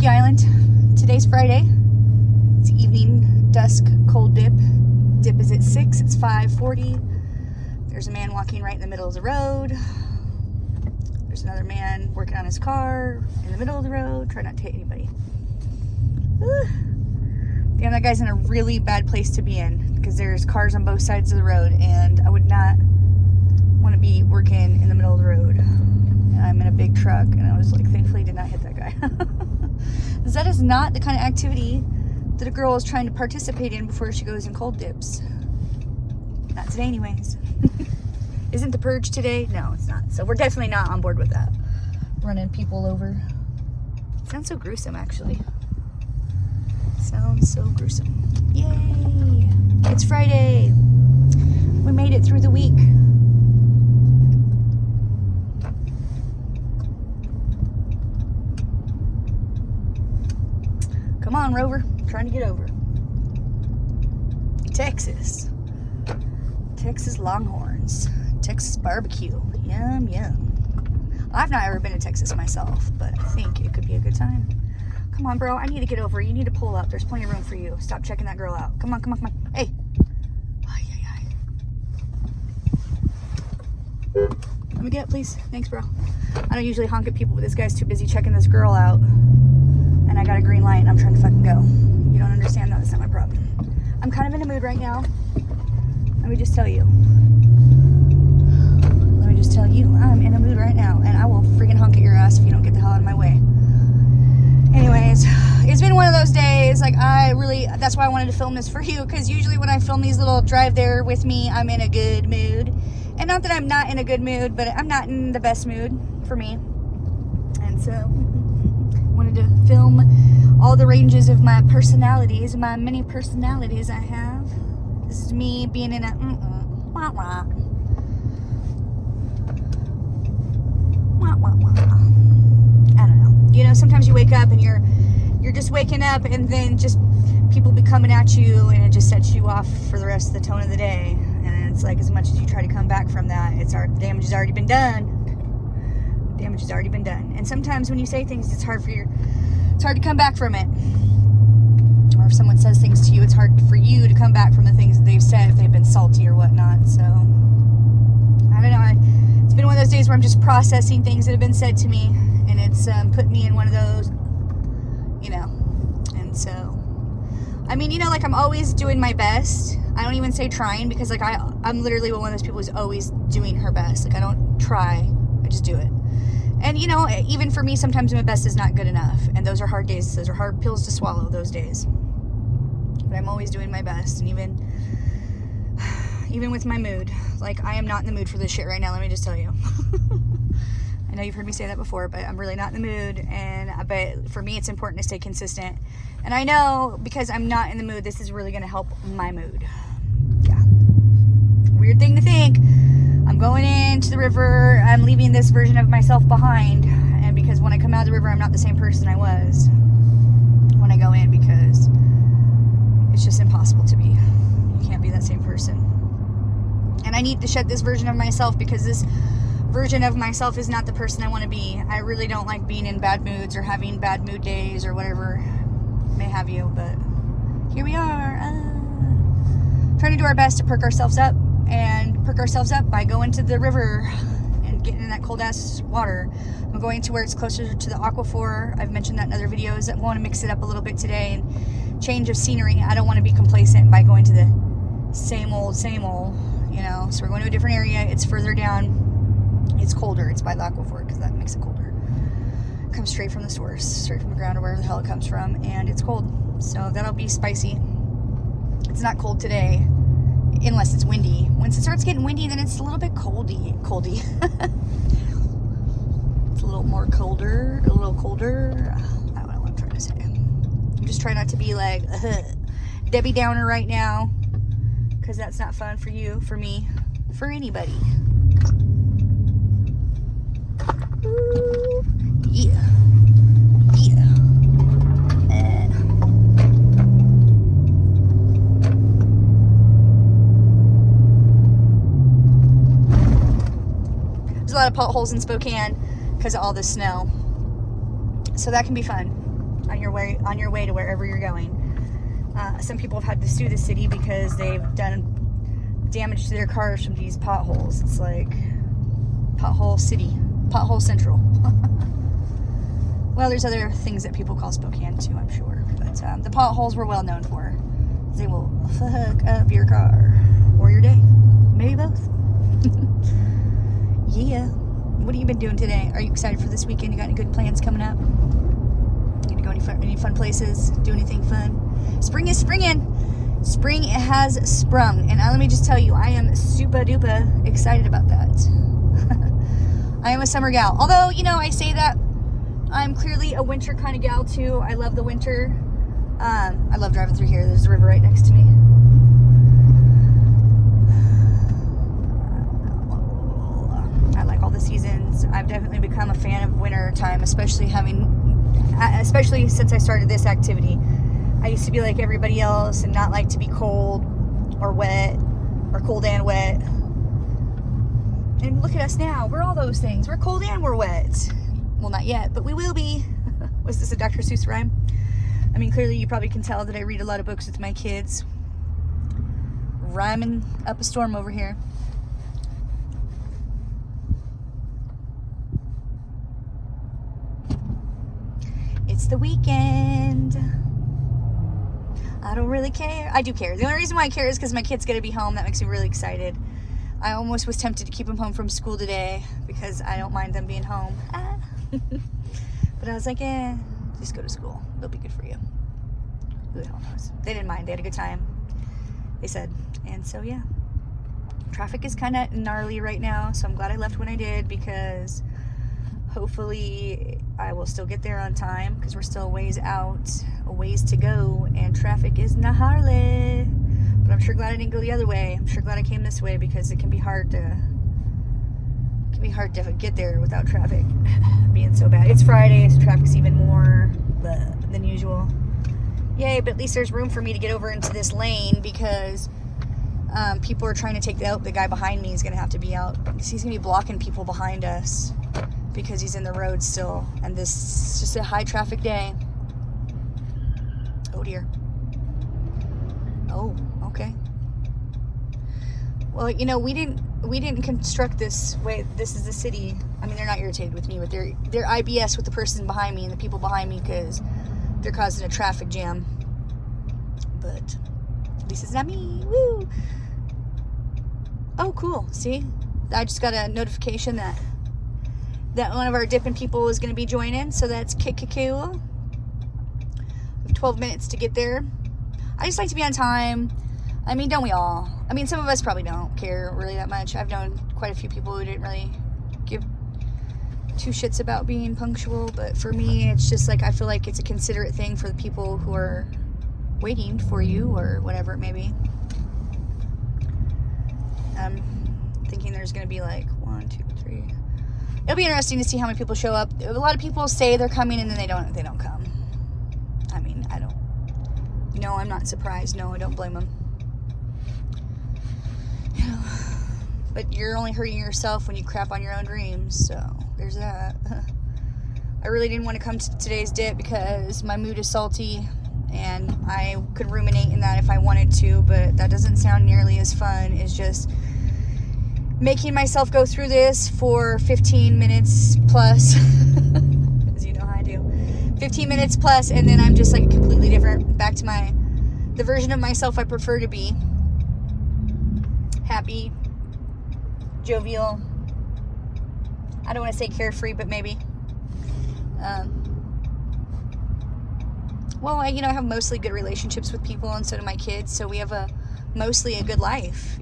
Monkey Island. Today's Friday. It's evening, dusk, cold dip. Dip is at 6. It's 5:40. There's a man walking right in the middle of the road. There's another man working on his car in the middle of the road. Try not to hit anybody. Damn, that guy's in a really bad place to be in because there's cars on both sides of the road, and I would not want to be working in the middle of the road. And I'm in a big truck, and I was like, thankfully did not hit that guy. That is not the kind of activity that a girl is trying to participate in before she goes in cold dips. Not today anyways. Isn't the purge today? No, it's not. So we're definitely not on board with that. Running people over. Sounds so gruesome, actually. Sounds so gruesome. Yay! It's Friday. We made it through the week. Come on, Rover. I'm trying to get over. Texas. Texas Longhorns. Texas barbecue. Yum, yum. I've not ever been to Texas myself, but I think it could be a good time. Come on, bro. I need to get over. You need to pull up. There's plenty of room for you. Stop checking that girl out. Come on, come on, come on. Hey. Ay, ay, ay. Let me get it, please. Thanks, bro. I don't usually honk at people, but this guy's too busy checking this girl out. And I got a green light and I'm trying to fucking go. You don't understand that. That's not my problem. I'm kind of in a mood right now. Let me just tell you. I'm in a mood right now, and I will freaking honk at your ass if you don't get the hell out of my way. Anyways, it's been one of those days, like, that's why I wanted to film this for you, because usually when I film these little drive there with me, I'm in a good mood. And not that I'm not in a good mood, but I'm not in the best mood for me. And so, wanted to film all the ranges of my personalities, my many personalities I have. This is me being in a wah-wah. I don't know. You know, sometimes you wake up and you're just waking up, and then just people be coming at you, and it just sets you off for the rest of the tone of the day. And it's like, as much as you try to come back from that, the damage has already been done. The damage has already been done. And sometimes when you say things, it's hard to come back from it. Or if someone says things to you, it's hard for you to come back from the things that they've said if they've been salty or whatnot. So I don't know. It's been one of those days where I'm just processing things that have been said to me, and it's put me in one of those, you know. And so, I mean, you know, like, I'm always doing my best. I don't even say trying, because, like, I'm literally one of those people who's always doing her best. Like, I don't try, I just do it. And, you know, even for me, sometimes my best is not good enough, and those are hard days. Those are hard pills to swallow, those days. But I'm always doing my best, and even with my mood, like, I am not in the mood for this shit right now, let me just tell you. I know you've heard me say that before, but I'm really not in the mood, but for me, it's important to stay consistent. And I know, because I'm not in the mood, this is really going to help my mood. Yeah. Weird thing to think. I'm going into the river, I'm leaving this version of myself behind, and because when I come out of the river, I'm not the same person I was when I go in, because it's just impossible to be. You can't be that same person. And I need to shed this version of myself, because this version of myself is not the person I want to be. I really don't like being in bad moods or having bad mood days or whatever may have you, but here we are. Trying to do our best to perk ourselves up by going to the river and getting in that cold ass water. I'm going to where it's closer to the Aquaphor. I've mentioned that in other videos. I want to mix it up a little bit today and change of scenery. I don't want to be complacent by going to the same old, you know. So we're going to a different area. It's further down. It's colder. It's by the Aquaphor, because that makes it colder. It comes straight from the source, straight from the ground, or wherever the hell it comes from, and it's cold. So that'll be spicy. It's not cold today, unless it's windy. Once it starts getting windy, then it's a little bit coldy. It's a little more colder, a little colder. I don't know what I'm trying to say. I'm just trying not to be like Debbie Downer right now, because that's not fun for you, for me, for anybody. Ooh, yeah. There's a lot of potholes in Spokane because of all the snow, so that can be fun. on your way to wherever you're going. Some people have had to sue the city because they've done damage to their cars from these potholes. It's like pothole city, pothole central. Well, there's other things that people call Spokane too, I'm sure. But the potholes we're well known for. They will fuck up your car or your day. Maybe both. Yeah. What have you been doing today? Are you excited for this weekend? You got any good plans coming up? You gonna go any fun places? Do anything fun? Spring is springing. Spring has sprung. And let me just tell you, I am super duper excited about that. I am a summer gal. Although, I say that, I'm clearly a winter kind of gal too. I love the winter. I love driving through here. There's a river right next to me. I like all the seasons. I've definitely become a fan of winter time, especially since I started this activity. I used to be like everybody else and not like to be cold or wet or cold and wet. And look at us now. We're all those things. We're cold and we're wet. Well, not yet, but we will be. Was this a Dr. Seuss rhyme? I mean, clearly you probably can tell that I read a lot of books with my kids. Rhyming up a storm over here. It's the weekend. I don't really care. I do care. The only reason why I care is because my kid's going to be home. That makes me really excited. I almost was tempted to keep him home from school today because I don't mind them being home. But I was like, just go to school. It'll be good for you. Who the hell knows? They didn't mind. They had a good time, they said. And so, yeah. Traffic is kind of gnarly right now, so I'm glad I left when I did because hopefully I will still get there on time because we're still a ways out, a ways to go, and traffic is gnarly. But I'm sure glad I didn't go the other way. I'm sure glad I came this way because it can be hard to get there without traffic being so bad. It's Friday, so traffic's even more than usual. Yay, but at least there's room for me to get over into this lane because people are trying to take the guy behind me is going to have to be out. He's going to be blocking people behind us because he's in the road still. And this is just a high traffic day. Oh dear. Oh, okay. Well, we didn't construct this way. This is the city. I mean, they're not irritated with me, but they're IBS with the person behind me and the people behind me because they're causing a traffic jam. But at least it's not me. Woo! Oh, cool. See? I just got a notification that one of our dipping people is going to be joining, so that's cool. We have 12 minutes to get there. I just like to be on time. I mean, don't we all? I mean, some of us probably don't care really that much. I've known quite a few people who didn't really give two shits about being punctual, but for me, it's just like I feel like it's a considerate thing for the people who are waiting for you or whatever it may be. I'm thinking there's going to be like 1, 2, 3. It'll be interesting to see how many people show up. A lot of people say they're coming and then they don't come. I mean, no, I'm not surprised. No, I don't blame them. But you're only hurting yourself when you crap on your own dreams, so there's that. I really didn't want to come to today's dip because my mood is salty and I could ruminate in that if I wanted to, but that doesn't sound nearly as fun as just making myself go through this for 15 minutes plus, as you know how I do. 15 minutes plus, and then I'm just like completely different, back to the version of myself I prefer to be. Happy, jovial. I don't want to say carefree, but maybe. Well, I have mostly good relationships with people, and so do my kids. So we have mostly a good life.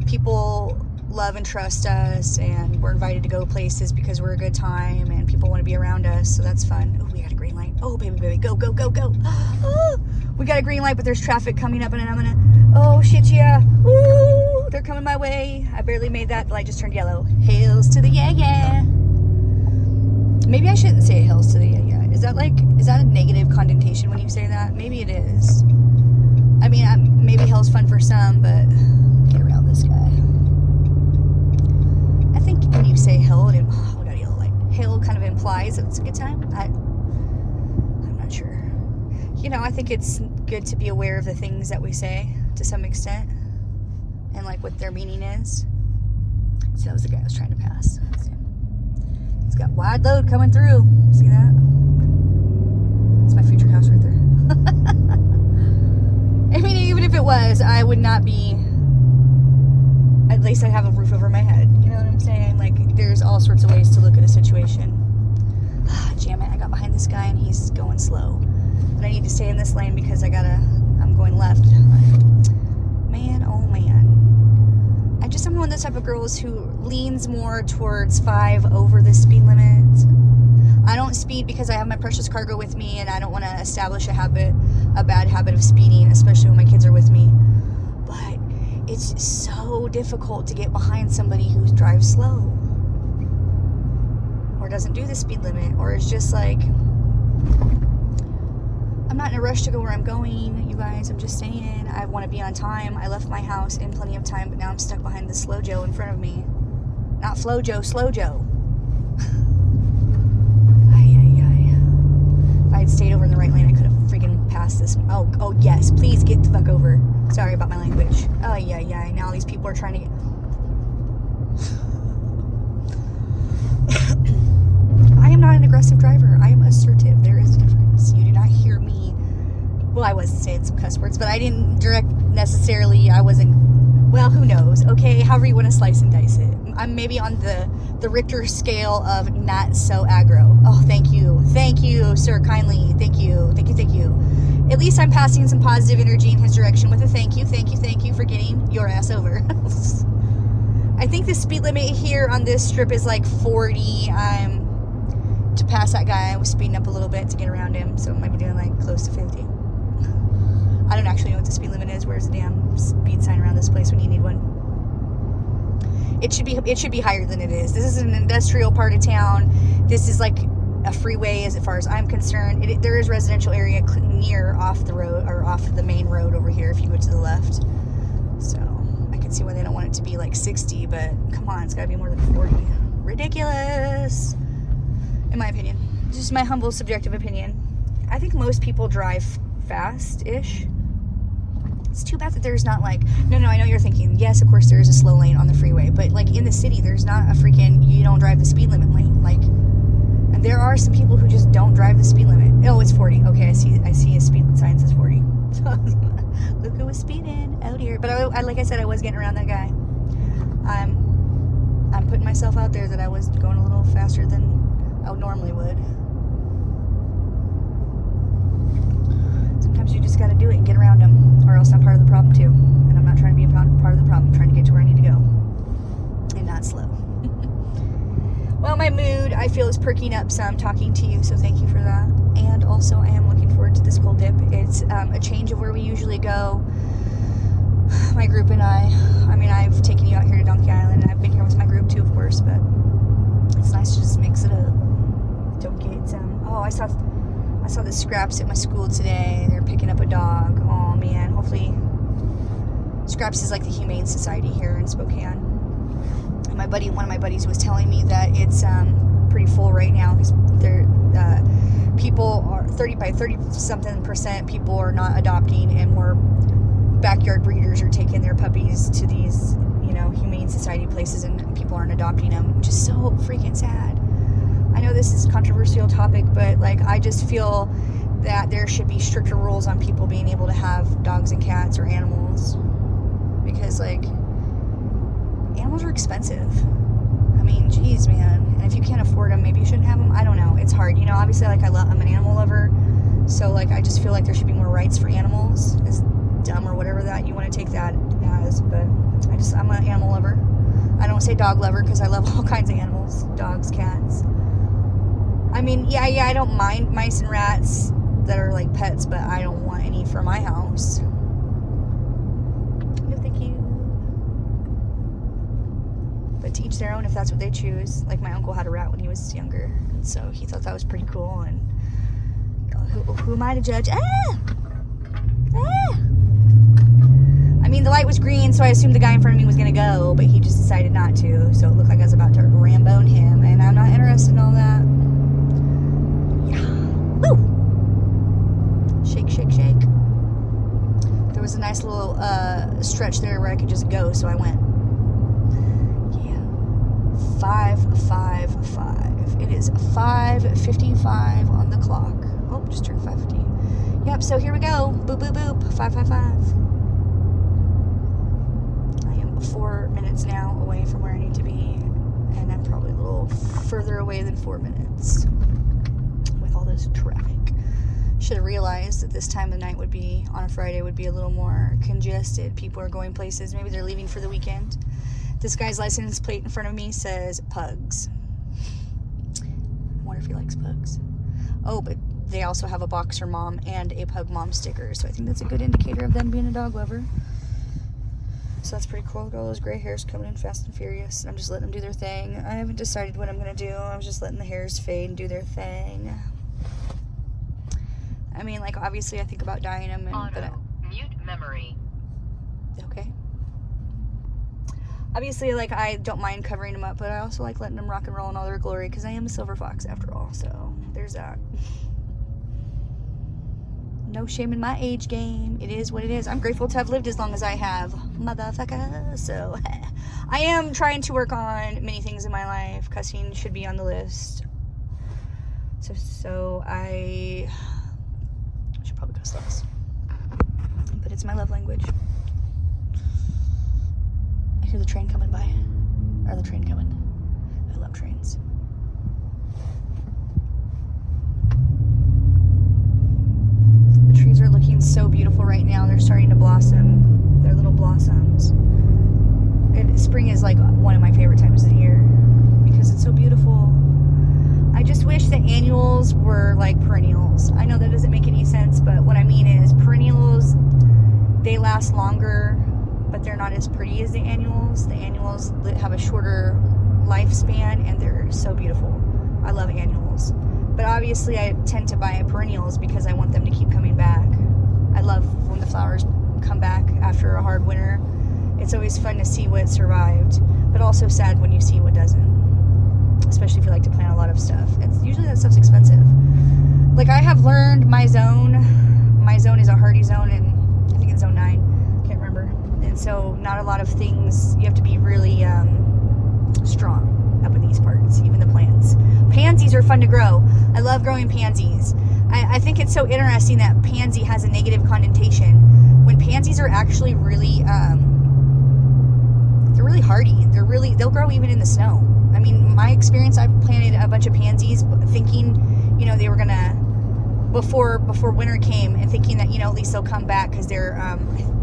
People love and trust us, and we're invited to go places because we're a good time, and people want to be around us. So that's fun. Oh, we got a green light. Oh, baby, go, go, go, go. Oh, we got a green light, but there's traffic coming up, and I'm gonna. Oh shit, yeah. Ooh, they're coming my way. I barely made that. The light just turned yellow. Hails to the yeah. Maybe I shouldn't say hails to the yeah. Is that a negative connotation when you say that? Maybe it is. I mean, maybe hell's fun for some, but get around this guy. I think when you say hell, we got a yellow light. Hell kind of implies that it's a good time. I'm not you know, I think it's good to be aware of the things that we say to some extent and like what their meaning is. So that was the guy I was trying to pass. He's got wide load coming through. See that? That's my future house right there. I mean, even if it was, I would not be, at least I'd have a roof over my head. You know what I'm saying? Like, there's all sorts of ways to look at a situation. Damn it, I got behind this guy and he's going slow. But I need to stay in this lane because I'm going left. Man, oh man. I'm one of those type of girls who leans more towards 5 over the speed limit. I don't speed because I have my precious cargo with me and I don't want to establish a bad habit of speeding, especially when my kids are with me. But it's so difficult to get behind somebody who drives slow or doesn't do the speed limit, or is just like, I'm not in a rush to go where I'm going, you guys. I'm just saying, I want to be on time. I left my house in plenty of time, but now I'm stuck behind the slow Joe in front of me. Not Flo Joe, slow Joe. If I had stayed over in the right lane, I could have freaking passed this. Oh yes, please get the fuck over. Sorry about my language. Oh yeah. Now these people are trying to get. I am not an aggressive driver. I am assertive. There is a difference. You do not hear me. Well, I was saying some cuss words, but I didn't I wasn't, well, who knows? Okay, however you want to slice and dice it. I'm maybe on the Richter scale of not so aggro. Oh, thank you, sir, kindly. Thank you. At least I'm passing some positive energy in his direction with a thank you for getting your ass over. I think the speed limit here on this strip is like 40. To pass that guy, I was speeding up a little bit to get around him, so I might be doing like close to 50. I don't actually know what the speed limit is. Where's the damn speed sign around this place when you need one? It should be higher than it is. This is an industrial part of town. This is like a freeway as far as I'm concerned. There is residential area near off the road, or off the main road over here if you go to the left. So I can see why they don't want it to be like 60, but come on, it's gotta be more than 40. Ridiculous, in my opinion. Just my humble subjective opinion. I think most people drive fast-ish. It's too bad that there's not like, no, I know you're thinking, yes, of course there is a slow lane on the freeway, but like in the city, there's not a freaking, you don't drive the speed limit lane. Like, and there are some people who just don't drive the speed limit. Oh, it's 40. Okay, I see a speed sign says 40. Look who was speeding out here. But I, like I said, I was getting around that guy. I'm putting myself out there that I was going a little faster than I normally would. Sometimes you just got to do it and get around them, or else I'm part of the problem too. And I'm not trying to be a part of the problem. I'm trying to get to where I need to go, and not slow. Well, my mood, I feel, is perking up some talking to you, so thank you for that. And also, I am looking forward to this cold dip. It's a change of where we usually go. My group and I mean, I've taken you out here to Donkey Island, and I've been here with my group too, of course, but it's nice to just mix it up. Don't get, I saw the Scraps at my school today. They're picking up a dog. Oh man, hopefully, Scraps is like the Humane Society here in Spokane. And one of my buddies was telling me that it's pretty full right now because people are 30% people are not adopting, and more backyard breeders are taking their puppies to these, Humane Society places, and people aren't adopting them, which is so freaking sad. I know this is a controversial topic, but like, I just feel that there should be stricter rules on people being able to have dogs and cats or animals, because like, animals are expensive. I mean, geez, man. And if you can't afford them, maybe you shouldn't have them. I don't know. It's hard. Obviously, like, I'm an animal lover. So, like, I just feel like there should be more rights for animals. As dumb or whatever that you want to take that as. But I'm an animal lover. I don't say dog lover because I love all kinds of animals. Dogs, cats. I mean, yeah, I don't mind mice and rats that are like pets, but I don't want any for my house. No, thank you. But to each their own if that's what they choose. Like, my uncle had a rat when he was younger, and so he thought that was pretty cool, and who am I to judge? I mean, the light was green, so I assumed the guy in front of me was going to go, but he just decided not to, so it looked like I was about to Rambone him, and I'm not interested in all that. Yeah. Woo! Shake, shake, shake. There was a nice little stretch there where I could just go, so I went. Yeah. 5:55. It is 5:55 on the clock. Oh, just turned 5:50. Yep, so here we go. Boop, boop, boop. 5:55. I am 4 minutes now away from where I need to be, and I'm probably a little further away than 4 minutes with all this traffic. Should have realized that this time of night would be, on a Friday, would be a little more congested. People are going places. Maybe they're leaving for the weekend. This guy's license plate in front of me says pugs. I wonder if he likes pugs. Oh, but they also have a boxer mom and a pug mom sticker, so I think that's a good indicator of them being a dog lover. So that's pretty cool. Got all those gray hairs coming in fast and furious, and I'm just letting them do their thing. I haven't decided what I'm going to do. I'm just letting the hairs fade and do their thing. I mean, like, obviously I think about dyeing them. Mute memory. Okay. Obviously, like, I don't mind covering them up, but I also like letting them rock and roll in all their glory, because I am a silver fox after all, so there's that. No shame in my age game. It is what it is. I'm grateful to have lived as long as I have, motherfucker. So I am trying to work on many things in my life. Cussing should be on the list. So I should probably cuss less, but it's my love language. I hear the train coming by, or the train coming. I love trains. The trees are looking so beautiful right now. They're starting to blossom. They're little blossoms. Spring is like one of my favorite times of the year because it's so beautiful. I just wish that annuals were like perennials. I know that doesn't make any sense, but what I mean is perennials, they last longer, but they're not as pretty as the annuals. The annuals have a shorter lifespan, and they're so beautiful. I love annuals. But obviously I tend to buy perennials because I want them to keep coming back. I love when the flowers come back after a hard winter. It's always fun to see what survived, but also sad when you see what doesn't. Especially if you like to plant a lot of stuff. It's usually that stuff's expensive. Like, I have learned my zone. My zone is a hardy zone, and I think it's zone 9. Can't remember. And so not a lot of things. You have to be really strong up in these parts, even the plants. Pansies are fun to grow. I love growing pansies. I think it's so interesting that pansy has a negative connotation when pansies are actually really they're really hardy. They'll grow even in the snow. I mean, my experience, I planted a bunch of pansies thinking, you know, they were gonna, before winter came, and thinking that, you know, at least they'll come back because they're,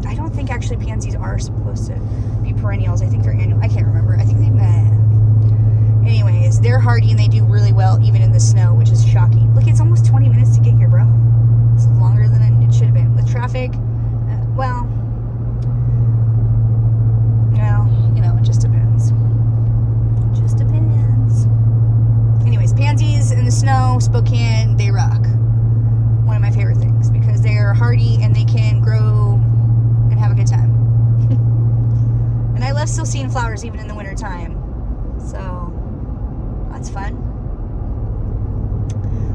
I don't think actually pansies are supposed to be perennials. I think they're annual. I can't remember. I think anyways, they're hardy and they do really well even in the snow, which is shocking. Look, it's almost 20 minutes to get here, bro. It's longer than it should have been. With traffic, well, you know, it just depends. Anyways, pansies in the snow, Spokane, they rock. One of my favorite things because they're hardy and they can grow and have a good time. And I love still seeing flowers even in the winter time. So that's fun.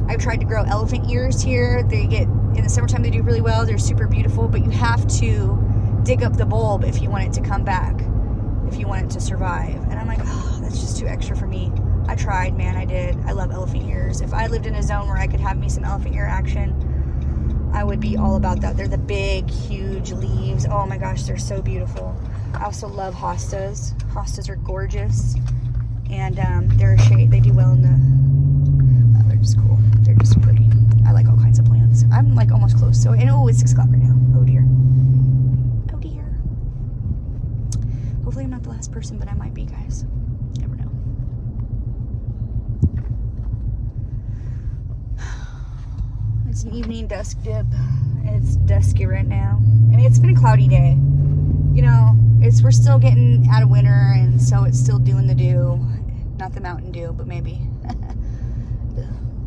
I've tried to grow elephant ears here. They get, in the summertime, they do really well. They're super beautiful, but you have to dig up the bulb if you want it to come back, if you want it to survive. And I'm like, oh, that's just too extra for me. I tried, man, I did. I love elephant ears. If I lived in a zone where I could have me some elephant ear action, I would be all about that. They're the big, huge leaves. Oh my gosh, they're so beautiful. I also love hostas. Hostas are gorgeous. And they're a shade. They do well in the... they're just cool. They're just pretty. I like all kinds of plants. I'm like almost close. So, and oh, it's 6 o'clock right now. Oh dear. Oh dear. Hopefully I'm not the last person, but I might be, guys. Never know. It's an evening dusk dip. It's dusky right now. And it's been a cloudy day. You know, we're still getting out of winter, and so it's still doing the dew. Not the Mountain Dew, but maybe.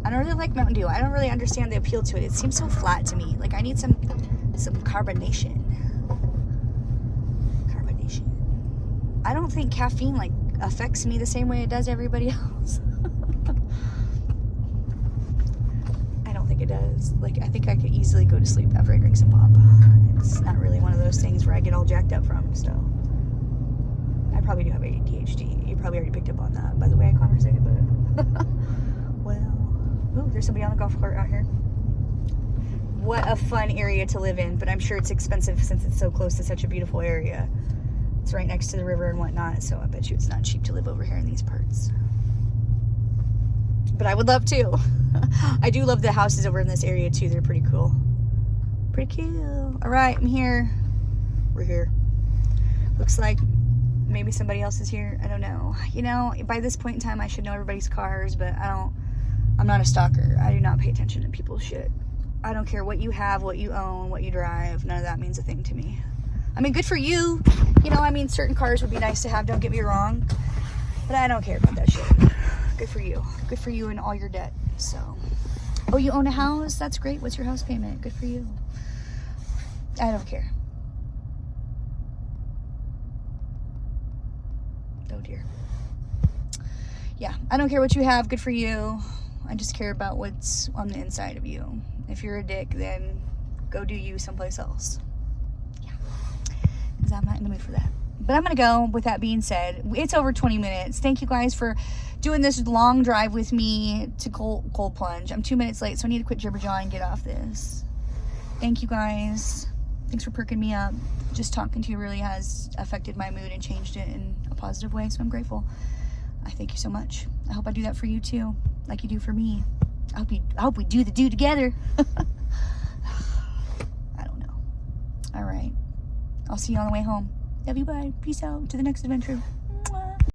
I don't really like Mountain Dew. I don't really understand the appeal to it. It seems so flat to me. Like, I need some carbonation. Carbonation. I don't think caffeine, like, affects me the same way it does everybody else. I don't think it does. because like I think I could easily go to sleep after I drink some pop. It's not really one of those things where I get all jacked up from. So I probably do have ADHD. You probably already picked up on that by the way I conversate, but well, ooh, there's somebody on the golf cart out here. What a fun area to live in, but I'm sure it's expensive since it's so close to such a beautiful area. It's right next to the river and whatnot, so I bet you it's not cheap to live over here in these parts. But I would love to. I do love the houses over in this area too. They're pretty cool. Pretty cool. All right, I'm here. We're here. Looks like maybe somebody else is here. I don't know. You know, by this point in time, I should know everybody's cars, but I'm not a stalker. I do not pay attention to people's shit. I don't care what you have, what you own, what you drive. None of that means a thing to me. I mean, good for you. You know, I mean, certain cars would be nice to have, don't get me wrong. But I don't care about that shit. Good for you. Good for you and all your debt. So, oh, you own a house? That's great. What's your house payment? Good for you. I don't care. Oh, dear. Yeah, I don't care what you have. Good for you. I just care about what's on the inside of you. If you're a dick, then go do you someplace else. Yeah. Because I'm not in the mood for that. But I'm going to go. With that being said, it's over 20 minutes. Thank you guys for doing this long drive with me to cold plunge. I'm 2 minutes late, so I need to quit jibber-jawing and get off this. Thank you guys. Thanks for perking me up. Just talking to you really has affected my mood and changed it in a positive way, so I'm grateful. I thank you so much. I hope I do that for you too, like you do for me. I hope we do the do together. I don't know. All right. I'll see you on the way home. Love you, bye. Peace out. To the next adventure.